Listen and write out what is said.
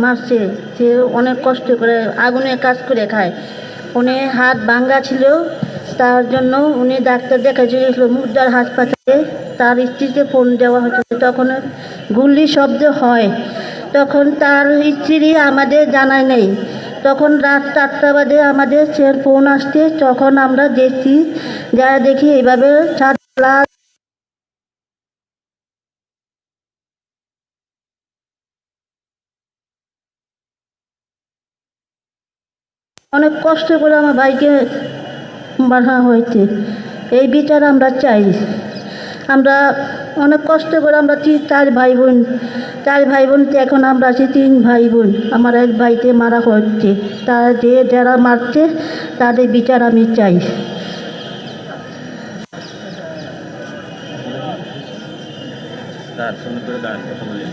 মারছে, সে অনেক কষ্ট করে আগুনে কাজ করে খায়। উনি হাত ভাঙ্গা ছিল, তার জন্য উনি ডাক্তার দেখাতে গেছিল মুগদার হাসপাতালে। তার স্ত্রীকে ফোন দেওয়া হচ্ছে, তখন গুলি শব্দ হয়। তখন তার স্ত্রী আমাদের জানায় নেই। তখন রাত 4টা বাজে আমাদের ফোন আসছে, তখন আমরা দেখছি, যা দেখি এইভাবে ছাদলা অনেক কষ্ট করে আমার ভাইকে বাঁধা হয়েছে। এই বিচার আমরা চাই। আমরা অনেক কষ্ট করে আমরা চার ভাই বোন এখন আমরা আছি 3 ভাই বোন। আমার এক ভাইকে মারা হচ্ছে, যারা মারছে তাদের বিচার আমি চাই। তার সঙ্গে করে দাঁড়ান কথা বলি।